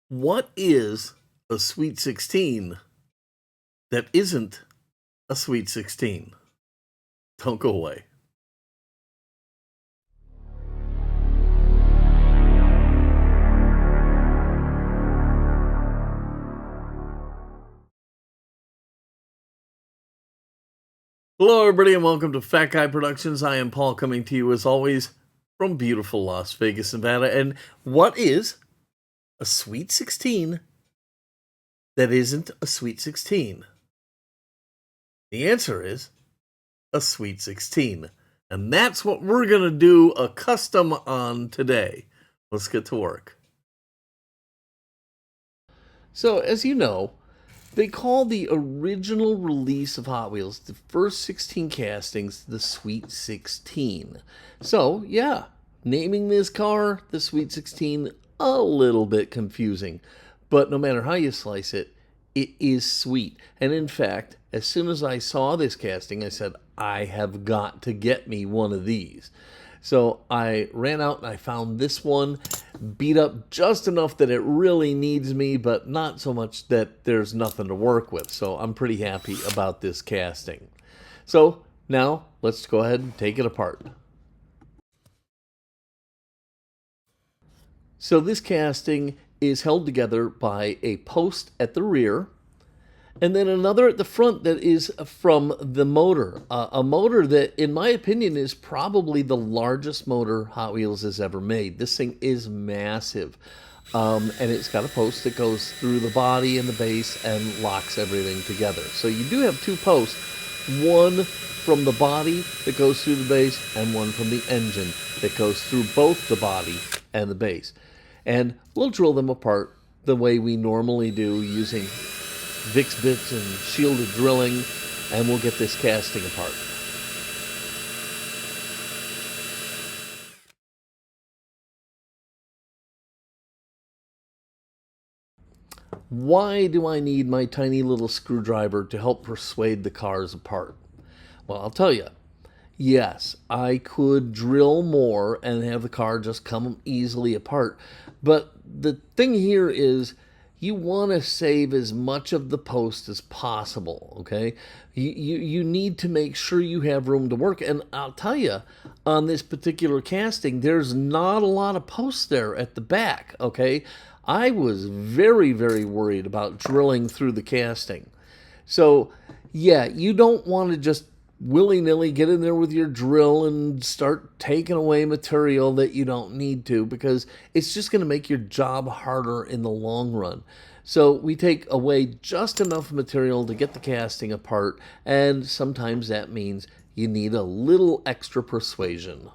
What is a Sweet 16 that isn't a Sweet 16? Don't go away. Hello, everybody, and welcome to Fat Guy Productions. I am Paul, coming to you as always from beautiful Las Vegas, Nevada. And what is a Sweet 16 that isn't a Sweet 16? The answer is a Sweet 16. And that's what we're going to do a custom on today. Let's get to work. So, as you know, they call the original release of Hot Wheels, the first 16 castings, the Sweet 16. So, yeah, naming this car the Sweet 16, a little bit confusing. But no matter how you slice it, it is sweet. And in fact, as soon as I saw this casting, I said, I have got to get me one of these. So I ran out and I found this one, beat up just enough that it really needs me, but not so much that there's nothing to work with. So I'm pretty happy about this casting. So now let's go ahead and take it apart. So this casting is held together by a post at the rear, and then another at the front that is from the motor. A motor that, in my opinion, is probably the largest motor Hot Wheels has ever made. This thing is massive. And it's got a post that goes through the body and the base and locks everything together. So you do have two posts, one from the body that goes through the base and one from the engine that goes through both the body and the base. And we'll drill them apart the way we normally do, using Vix Bits and shielded drilling, and we'll get this casting apart. Why do I need my tiny little screwdriver to help persuade the cars apart? Well, I'll tell you. Yes, I could drill more and have the car just come easily apart, but the thing here is, you want to save as much of the post as possible, okay? You need to make sure you have room to work. And I'll tell you, on this particular casting, there's not a lot of posts there at the back, okay? I was very, very worried about drilling through the casting. So, yeah, you don't want to just willy-nilly get in there with your drill and start taking away material that you don't need to, because it's just going to make your job harder in the long run. So we take away just enough material to get the casting apart, and sometimes that means you need a little extra persuasion.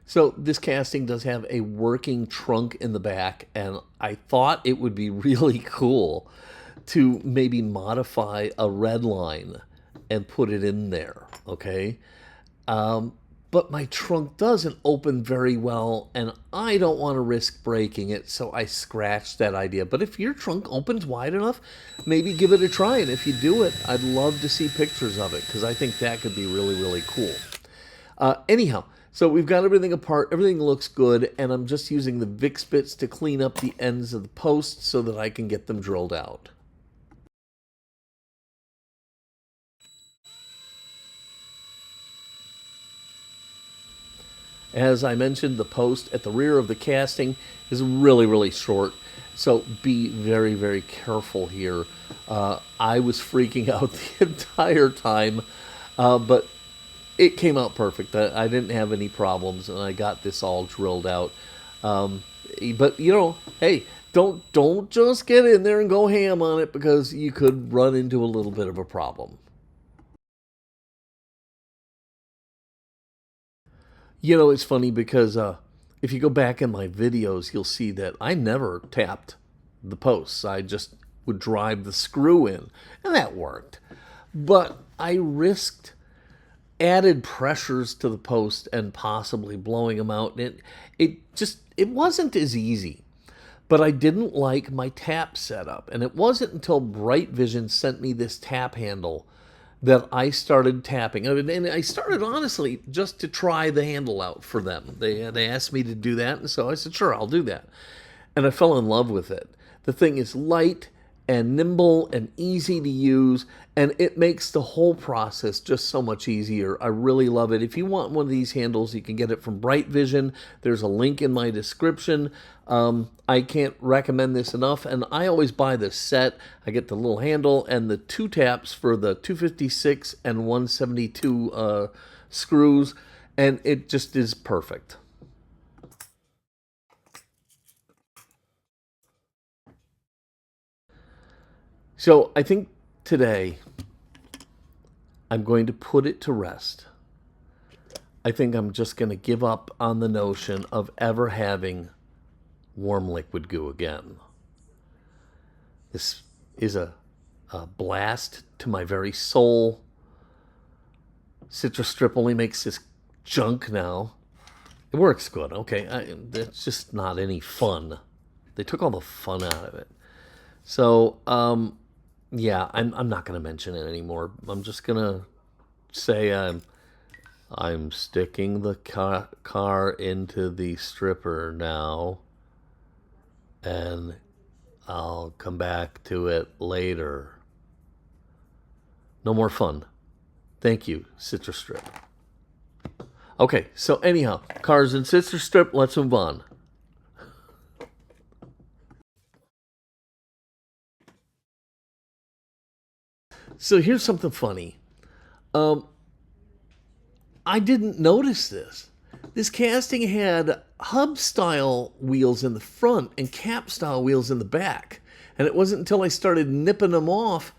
So this casting does have a working trunk in the back, and I thought it would be really cool to maybe modify a Redline and put it in there, okay? But my trunk doesn't open very well, and I don't want to risk breaking it, so I scratched that idea. But if your trunk opens wide enough, maybe give it a try, and if you do it, I'd love to see pictures of it, because I think that could be really, really cool. Anyhow, so we've got everything apart, everything looks good, and I'm just using the Vix Bits to clean up the ends of the posts so that I can get them drilled out. As I mentioned, the post at the rear of the casting is really, really short, so be very, very careful here. I was freaking out the entire time, but it came out perfect. I didn't have any problems, and I got this all drilled out. But, you know, hey, don't just get in there and go ham on it, because you could run into a little bit of a problem. You know, it's funny because if you go back in my videos, you'll see that I never tapped the posts. I just would drive the screw in, and that worked. But I risked added pressures to the post and possibly blowing them out. And it wasn't as easy. But I didn't like my tap setup. And it wasn't until Brightvision sent me this tap handle that I started tapping. And I started, honestly, just to try the handle out for them. They asked me to do that, and so I said, sure, I'll do that. And I fell in love with it. The thing is light and nimble and easy to use, and it makes the whole process just so much easier. I really love it. If you want one of these handles, you can get it from Brightvision. There's a link in my description. I can't recommend this enough, and I always buy this set. I get the little handle and the 2 taps for the 256 and 172 screws, and it just is perfect. So I think today I'm going to put it to rest. I think I'm just going to give up on the notion of ever having warm liquid goo again. This is a blast to my very soul. Citrus Strip only makes this junk now. It works good, okay. It's just not any fun. They took all the fun out of it. So, yeah, I'm not going to mention it anymore. I'm just going to say I'm sticking the car into the stripper now, and I'll come back to it later. No more fun. Thank you, Citrus Strip. Okay, so anyhow, cars in Citrus Strip, let's move on. So here's something funny. I didn't notice this. This casting had hub-style wheels in the front and cap-style wheels in the back. And it wasn't until I started nipping them off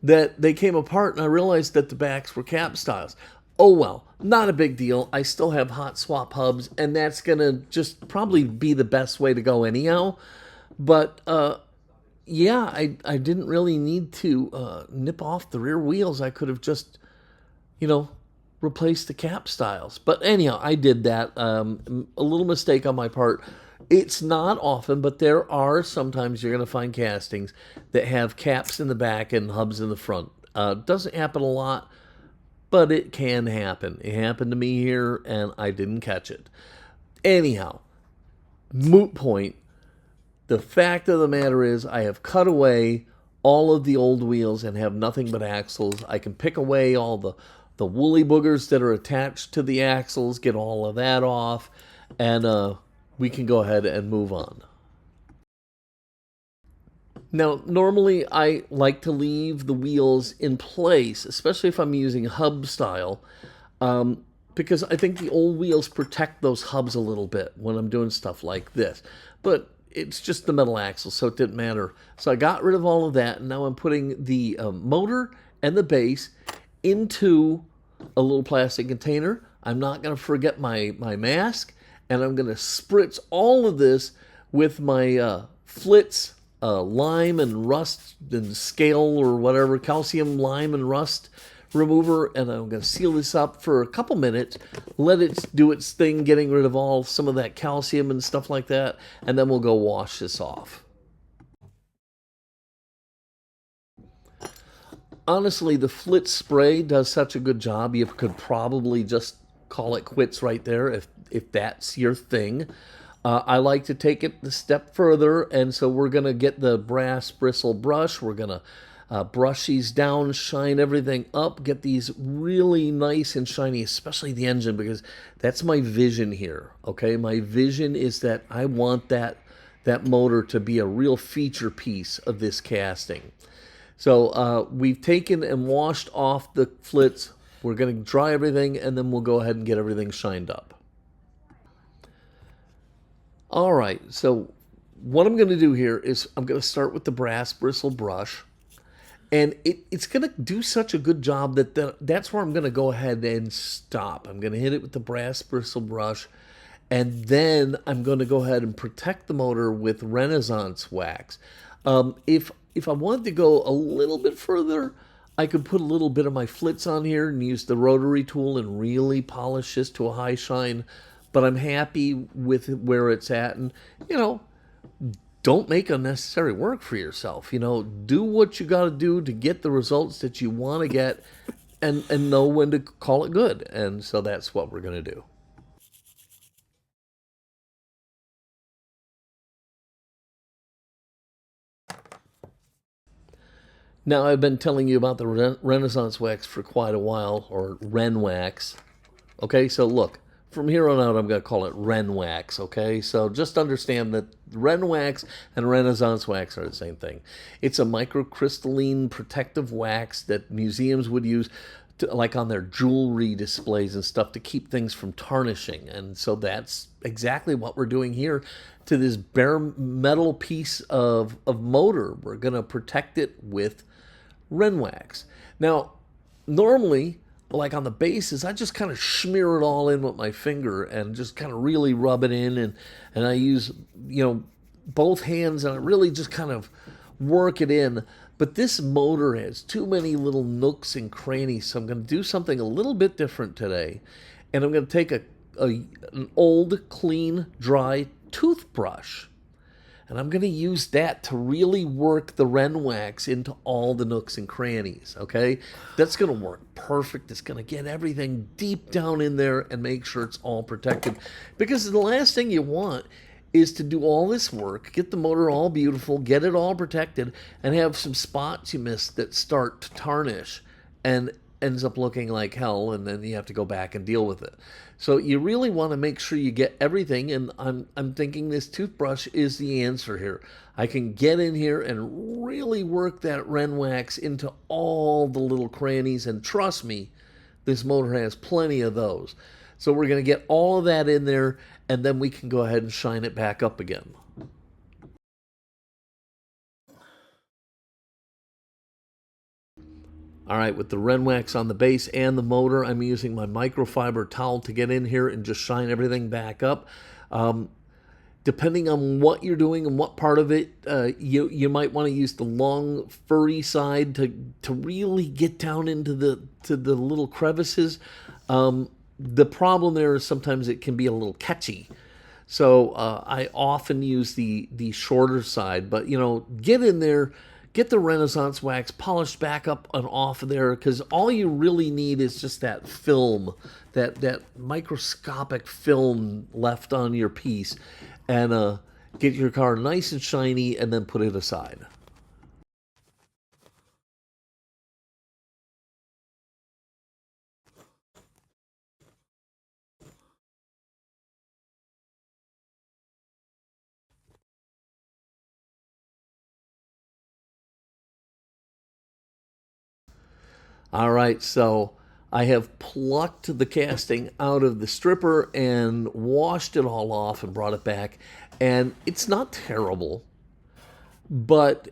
that they came apart and I realized that the backs were cap-styles. Oh well, not a big deal. I still have hot swap hubs, and that's going to just probably be the best way to go anyhow. But, yeah, I didn't really need to nip off the rear wheels. I could have just, replaced the cap styles. But anyhow, I did that. A little mistake on my part. It's not often, but there are sometimes you're going to find castings that have caps in the back and hubs in the front. Doesn't happen a lot, but it can happen. It happened to me here, and I didn't catch it. Anyhow, moot point. The fact of the matter is I have cut away all of the old wheels and have nothing but axles. I can pick away all the woolly boogers that are attached to the axles, get all of that off, and we can go ahead and move on. Now, normally I like to leave the wheels in place, especially if I'm using hub style, because I think the old wheels protect those hubs a little bit when I'm doing stuff like this. But it's just the metal axle, so it didn't matter. So I got rid of all of that, and now I'm putting the motor and the base into a little plastic container. I'm not going to forget my mask, and I'm going to spritz all of this with my Flitz lime and rust and scale or whatever, calcium, lime, and rust remover, and I'm going to seal this up for a couple minutes, let it do its thing, getting rid of all some of that calcium and stuff like that, and then we'll go wash this off. Honestly, the Flitz spray does such a good job, you could probably just call it quits right there if that's your thing. I like to take it a step further, and so we're going to get the brass bristle brush. We're going to brush these down, shine everything up, get these really nice and shiny, especially the engine, because that's my vision here, okay? My vision is that I want that motor to be a real feature piece of this casting. So we've taken and washed off the Flitz. We're going to dry everything, and then we'll go ahead and get everything shined up. All right, so what I'm going to do here is I'm going to start with the brass bristle brush. And it's going to do such a good job that that's where I'm going to go ahead and stop. I'm going to hit it with the brass bristle brush. And then I'm going to go ahead and protect the motor with Renaissance wax. If I wanted to go a little bit further, I could put a little bit of my Flitz on here and use the rotary tool and really polish this to a high shine. But I'm happy with where it's at. And, don't make unnecessary work for yourself. Do what you got to do to get the results that you want to get, and know when to call it good. And so that's what we're going to do. Now, I've been telling you about the Renaissance wax for quite a while, or Ren wax. Okay, so look, from here on out, I'm going to call it Ren wax, okay? So just understand that Ren wax and Renaissance wax are the same thing. It's a microcrystalline protective wax that museums would use to, like on their jewelry displays and stuff, to keep things from tarnishing. And so that's exactly what we're doing here to this bare metal piece of motor. We're going to protect it with Ren wax. Now, normally, like on the bases, I just kind of smear it all in with my finger and just kind of really rub it in, and I use, both hands, and I really just kind of work it in. But this motor has too many little nooks and crannies, so I'm going to do something a little bit different today. And I'm going to take an old, clean, dry toothbrush, and I'm going to use that to really work the Ren wax into all the nooks and crannies, okay? That's going to work perfect. It's going to get everything deep down in there and make sure it's all protected. Because the last thing you want is to do all this work, get the motor all beautiful, get it all protected, and have some spots you missed that start to tarnish and ends up looking like hell, and then you have to go back and deal with it. So you really want to make sure you get everything, and I'm thinking this toothbrush is the answer here. I can get in here and really work that Ren wax into all the little crannies, and trust me, this motor has plenty of those. So we're going to get all of that in there, and then we can go ahead and shine it back up again. All right, with the Ren wax on the base and the motor, I'm using my microfiber towel to get in here and just shine everything back up. Depending on what you're doing and what part of it, you might want to use the long, furry side to really get down into the little crevices. The problem there is sometimes it can be a little catchy. So I often use the shorter side, but get in there. Get the Renaissance wax polished back up and off of there, because all you really need is just that film, that microscopic film left on your piece, and get your car nice and shiny, and then put it aside. All right, so I have plucked the casting out of the stripper and washed it all off and brought it back. And it's not terrible, but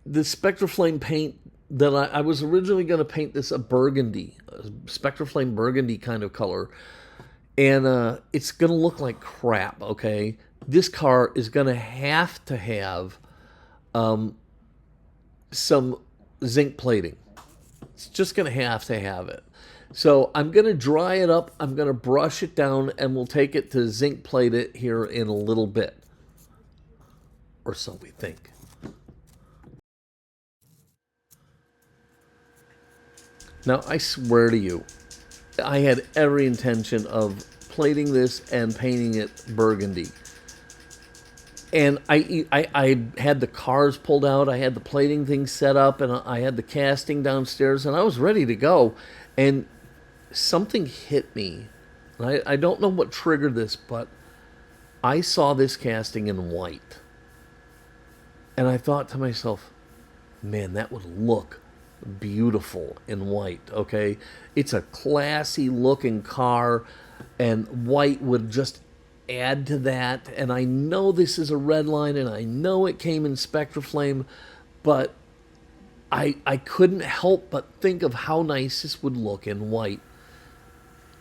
the Spectraflame paint that I was originally going to paint this a burgundy, a Spectraflame burgundy kind of color. And it's going to look like crap, okay? This car is going to have some zinc plating. It's just going to have it. So I'm going to dry it up. I'm going to brush it down, and we'll take it to zinc plate it here in a little bit. Or so we think. Now, I swear to you, I had every intention of plating this and painting it burgundy. And I had the cars pulled out, I had the plating thing set up, and I had the casting downstairs, and I was ready to go. And something hit me. I don't know what triggered this, but I saw this casting in white. And I thought to myself, man, that would look beautiful in white, okay? It's a classy looking car, and white would just add to that. And I know this is a Redline, and I know it came in Spectraflame, but I couldn't help but think of how nice this would look in white.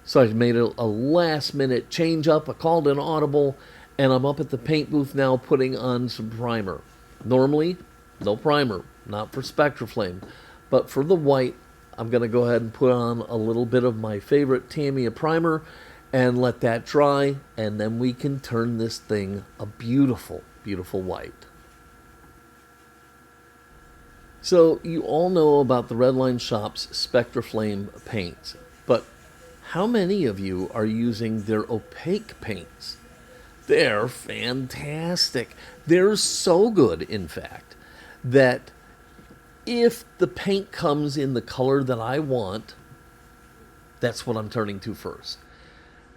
So I made a last minute change up. I called an audible, and I'm up at the paint booth now putting on some primer. Normally, no primer, not for Spectraflame, but for the white, I'm going to go ahead and put on a little bit of my favorite Tamiya primer and let that dry, and then we can turn this thing a beautiful, beautiful white. So you all know about the Redline Shop's Spectraflame paints, but how many of you are using their opaque paints? They're fantastic. They're so good, in fact, that if the paint comes in the color that I want, that's what I'm turning to first.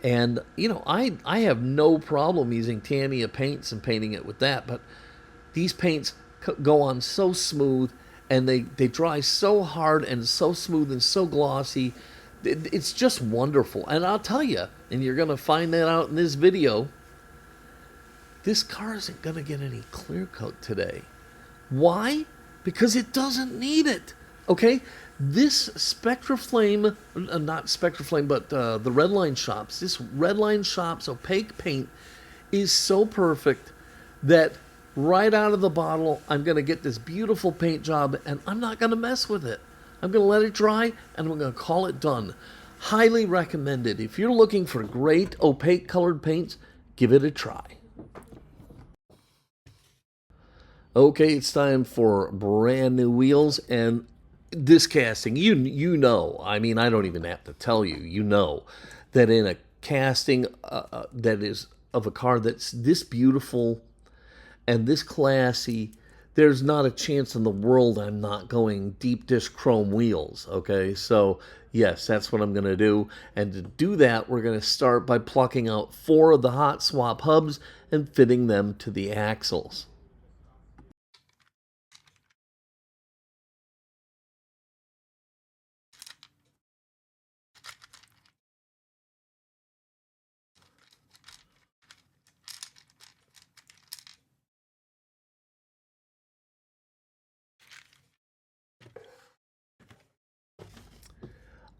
And, you know, I have no problem using Tamiya paints and painting it with that, but these paints go on so smooth and they dry so hard and so smooth and so glossy. It's just wonderful. And I'll tell you, and you're going to find that out in this video, this car isn't going to get any clear coat today. Why? Because it doesn't need it. Okay? This Spectraflame, not Spectraflame, but the Redline Shops, this Redline Shops opaque paint is so perfect that right out of the bottle, I'm going to get this beautiful paint job and I'm not going to mess with it. I'm going to let it dry and I'm going to call it done. Highly recommended. If you're looking for great opaque colored paints, give it a try. Okay, it's time for brand new wheels, and this casting, you know, I mean, I don't even have to tell you, you know, that in a casting that is of a car that's this beautiful and this classy, there's not a chance in the world I'm not going deep dish chrome wheels, okay? So, yes, that's what I'm going to do, and to do that, we're going to start by plucking out 4 of the hot swap hubs and fitting them to the axles.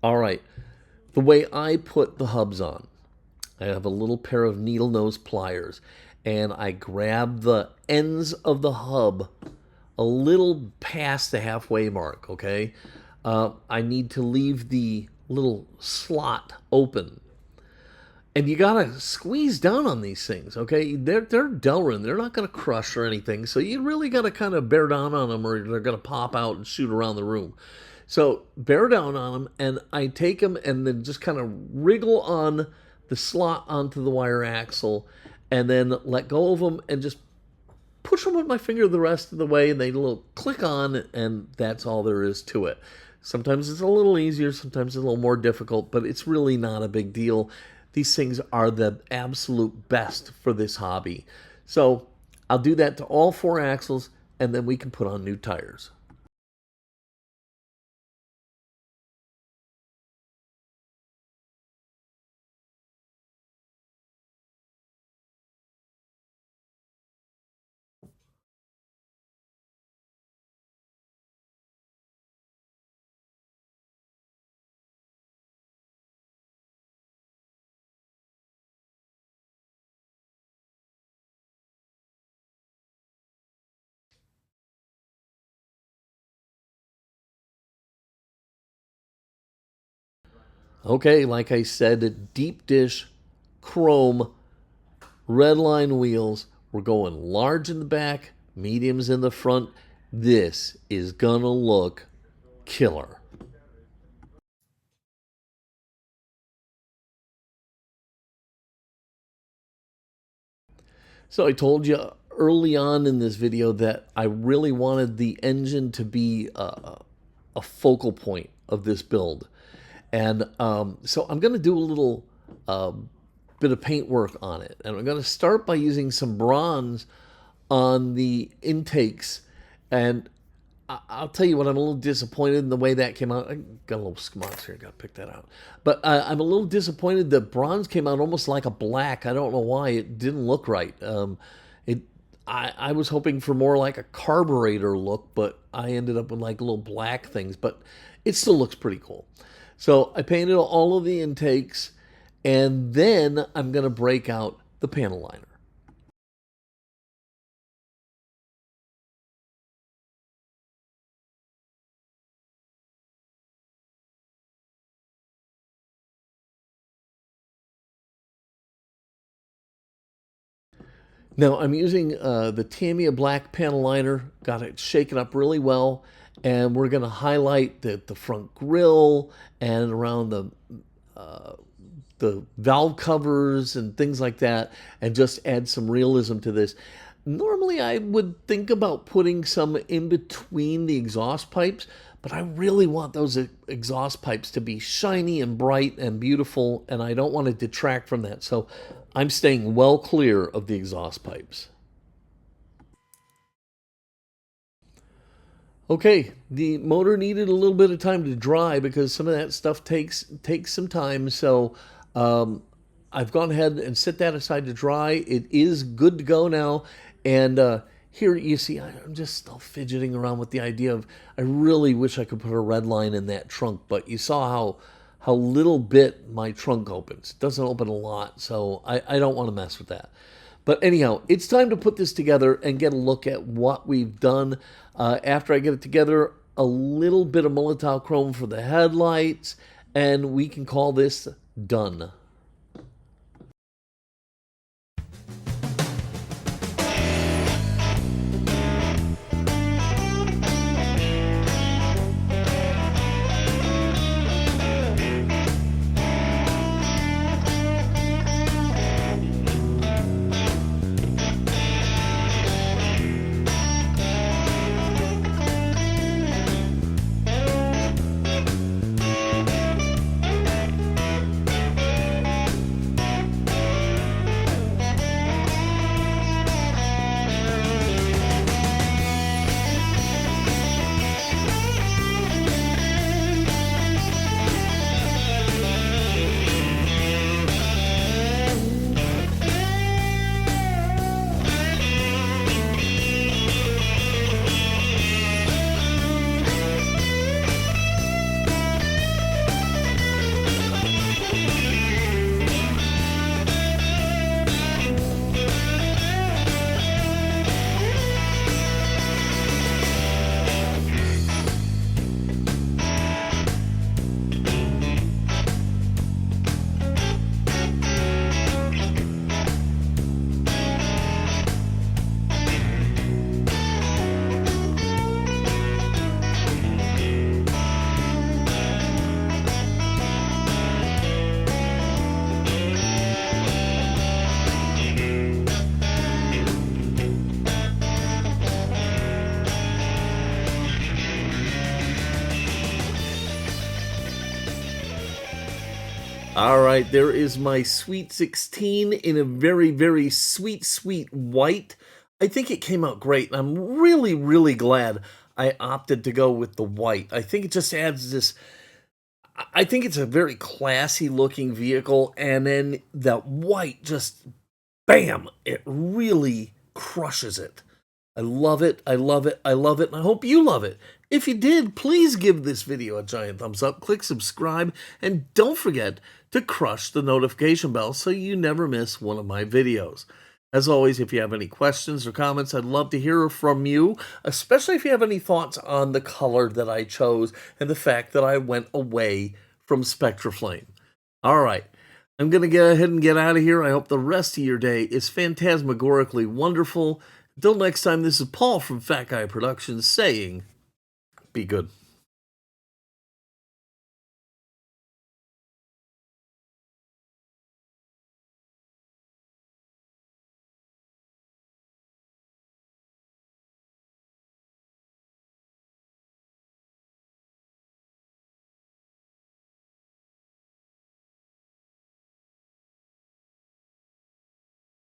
All right, the way I put the hubs on, I have a little pair of needle nose pliers, and I grab the ends of the hub a little past the halfway mark, okay? I need to leave the little slot open. And you gotta squeeze down on these things, okay? They're Delrin, they're not gonna crush or anything, so you really gotta kind of bear down on them, or they're gonna pop out and shoot around the room. So bear down on them, and I take them and then just kind of wriggle on the slot onto the wire axle, and then let go of them and just push them with my finger the rest of the way, and they little click on, and that's all there is to it. Sometimes it's a little easier, sometimes it's a little more difficult, but it's really not a big deal. These things are the absolute best for this hobby. So I'll do that to all 4 axles, and then we can put on new tires. Okay, like I said, deep dish, chrome, Redline wheels. We're going large in the back, mediums in the front. This is gonna look killer. So I told you early on in this video that I really wanted the engine to be a focal point of this build. And so I'm going to do a little bit of paint work on it. And I'm going to start by using some bronze on the intakes. And I'll tell you what, I'm a little disappointed in the way that came out. I got a little smudge here, got to pick that out. But I'm a little disappointed that bronze came out almost like a black. I don't know why, it didn't look right. I was hoping for more like a carburetor look, but I ended up with like little black things, but it still looks pretty cool. So I painted all of the intakes, and then I'm going to break out the panel liner. Now I'm using the Tamiya black panel liner, got it shaken up really well, and we're going to highlight the front grille and around the valve covers and things like that, and just add some realism to this. Normally I would think about putting some in between the exhaust pipes, but I really want those exhaust pipes to be shiny and bright and beautiful, and I don't want to detract from that. So I'm staying well clear of the exhaust pipes. Okay, the motor needed a little bit of time to dry because some of that stuff takes some time. So I've gone ahead and set that aside to dry. It is good to go now. And here you see I'm just still fidgeting around with the idea of, I really wish I could put a Redline in that trunk, but you saw how little bit my trunk opens. It doesn't open a lot, so I don't want to mess with that. But anyhow, it's time to put this together and get a look at what we've done. After I get it together, a little bit of Molotov chrome for the headlights, and we can call this done. All right, there is my Sweet 16 in a very, very sweet, sweet white. I think it came out great, and I'm really, really glad I opted to go with the white. I think it just adds this, I think it's a very classy looking vehicle, and then that white just, bam, it really crushes it. I love it, I love it, I love it, and I hope you love it. If you did, please give this video a giant thumbs up, click subscribe, and don't forget to crush the notification bell so you never miss one of my videos. As always, if you have any questions or comments, I'd love to hear from you, especially if you have any thoughts on the color that I chose and the fact that I went away from Spectraflame. All right, I'm going to go ahead and get out of here. I hope the rest of your day is phantasmagorically wonderful. Until next time, this is Paul from Fat Guy Productions saying, be good.